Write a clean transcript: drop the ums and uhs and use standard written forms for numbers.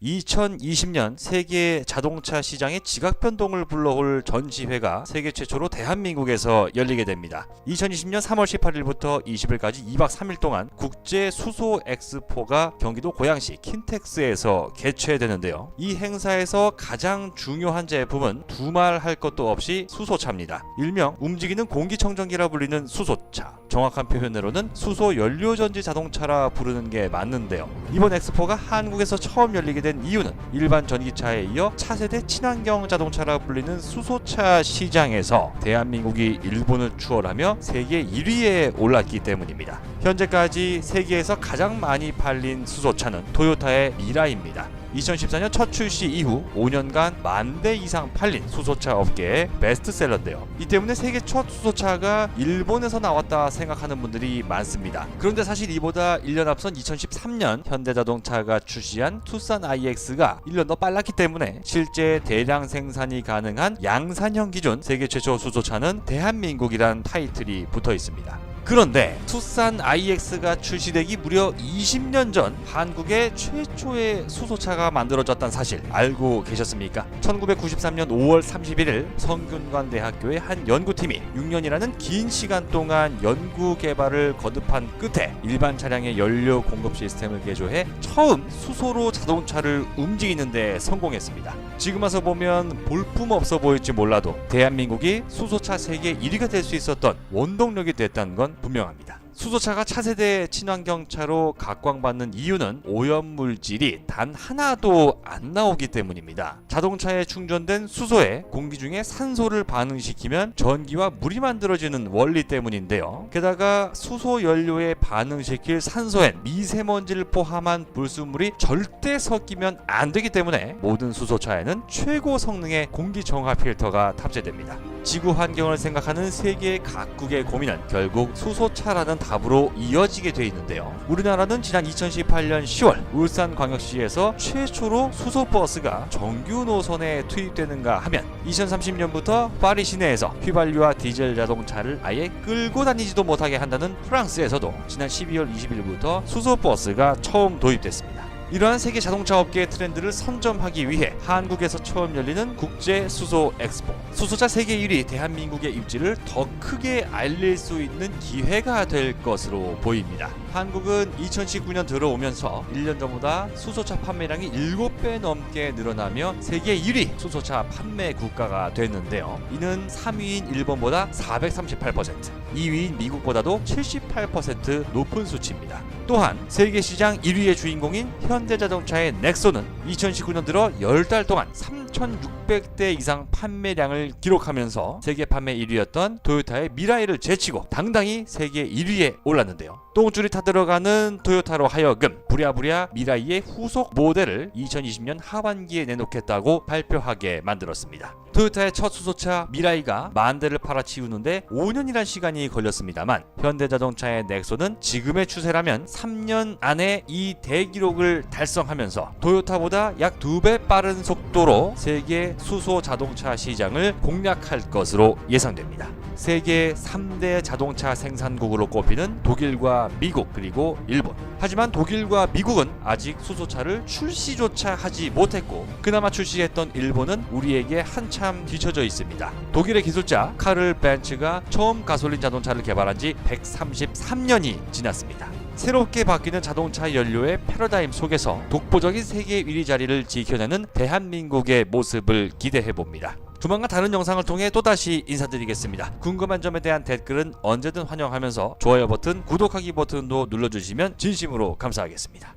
2020년 세계 자동차 시장의 지각 변동을 불러올 전시회가 세계 최초로 대한민국에서 열리게 됩니다. 2020년 3월 18일부터 20일까지 2박 3일 동안 국제 수소 엑스포가 경기도 고양시 킨텍스에서 개최되는데요. 이 행사에서 가장 중요한 제품은 두말할 것도 없이 수소차입니다. 일명 움직이는 공기청정기라 불리는 수소차. 정확한 표현으로는 수소 연료전지 자동차라 부르는 게 맞는데요. 이번 엑스포가 한국에서 처음 열리게 된 이유는 일반 전기차에 이어 차세대 친환경 자동차라 불리는 수소차 시장에서 대한민국이 일본을 추월하며 세계 1위에 올랐기 때문입니다. 현재까지 세계에서 가장 많이 팔린 수소차는 토요타의 미라이입니다. 2014년 첫 출시 이후 5년간 10,000대 이상 팔린 수소차 업계의 베스트셀러인데요. 이 때문에 세계 첫 수소차가 일본에서 나왔다 생각하는 분들이 많습니다. 그런데 사실 이보다 1년 앞선 2013년 현대자동차가 출시한 투싼 IX가 1년 더 빨랐기 때문에 실제 대량 생산이 가능한 양산형 기준 세계 최초 수소차는 대한민국이란 타이틀이 붙어 있습니다. 그런데 투싼 IX가 출시되기 무려 20년 전 한국의 최초의 수소차가 만들어졌다는 사실 알고 계셨습니까? 1993년 5월 31일 성균관대학교의 한 연구팀이 6년이라는 긴 시간 동안 연구 개발을 거듭한 끝에 일반 차량의 연료 공급 시스템을 개조해 처음 수소로 자동차를 움직이는 데 성공했습니다. 지금 와서 보면 볼품없어 보일지 몰라도 대한민국이 수소차 세계 1위가 될 수 있었던 원동력이 됐다는 건 분명합니다. 수소차가 차세대 친환경차로 각광받는 이유는 오염물질이 단 하나도 안 나오기 때문입니다. 자동차에 충전된 수소에 공기 중에 산소를 반응시키면 전기와 물이 만들어지는 원리 때문인데요. 게다가 수소 연료에 반응시킬 산소엔 미세먼지를 포함한 불순물이 절대 섞이면 안 되기 때문에 모든 수소차에는 최고 성능의 공기 정화 필터가 탑재됩니다. 지구 환경을 생각하는 세계 각국의 고민은 결국 수소차라는 답으로 이어지게 돼 있는데요. 우리나라는 지난 2018년 10월 울산광역시에서 최초로 수소버스가 정규 노선에 투입되는가 하면 2030년부터 파리 시내에서 휘발유와 디젤 자동차를 아예 끌고 다니지도 못하게 한다는 프랑스에서도 지난 12월 20일부터 수소버스가 처음 도입됐습니다. 이러한 세계 자동차 업계의 트렌드를 선점하기 위해 한국에서 처음 열리는 국제 수소 엑스포, 수소차 세계 1위 대한민국의 입지를 더 크게 알릴 수 있는 기회가 될 것으로 보입니다. 한국은 2019년 들어오면서 1년 전보다 수소차 판매량이 7배 넘게 늘어나며 세계 1위 수소차 판매 국가가 됐는데요. 이는 3위인 일본보다 438%, 2위인 미국보다도 78% 높은 수치입니다. 또한 세계 시장 1위의 주인공인 현대자동차의 넥소는 2019년 들어 10달 동안 3,600대 이상 판매량을 기록하면서 세계 판매 1위였던 토요타의 미라이를 제치고 당당히 세계 1위에 올랐는데요. 똥줄이 타들어가는 토요타로 하여금 부랴부랴 미라이의 후속 모델을 2020년 하반기에 내놓겠다고 발표하게 만들었습니다. 토요타의 첫 수소차 미라이가 10,000대를 팔아치우는데 5년이란 시간이 걸렸습니다만 현대자동차의 넥소는 지금의 추세라면 3년 안에 이 대기록을 달성하면서 토요타보다 약 2배 빠른 속도로 세계 수소 자동차 시장을 공략할 것으로 예상됩니다. 세계 3대 자동차 생산국으로 꼽히는 독일과 미국 그리고 일본. 하지만 독일과 미국은 아직 수소차를 출시조차 하지 못했고 그나마 출시했던 일본은 우리에게 한참 뒤처져 있습니다. 독일의 기술자 카를 벤츠가 처음 가솔린 자동차를 개발한 지 133년이 지났습니다. 새롭게 바뀌는 자동차 연료의 패러다임 속에서 독보적인 세계 1위 자리를 지켜내는 대한민국의 모습을 기대해봅니다. 조만간 다른 영상을 통해 또다시 인사드리겠습니다. 궁금한 점에 대한 댓글은 언제든 환영하면서 좋아요 버튼, 구독하기 버튼도 눌러주시면 진심으로 감사하겠습니다.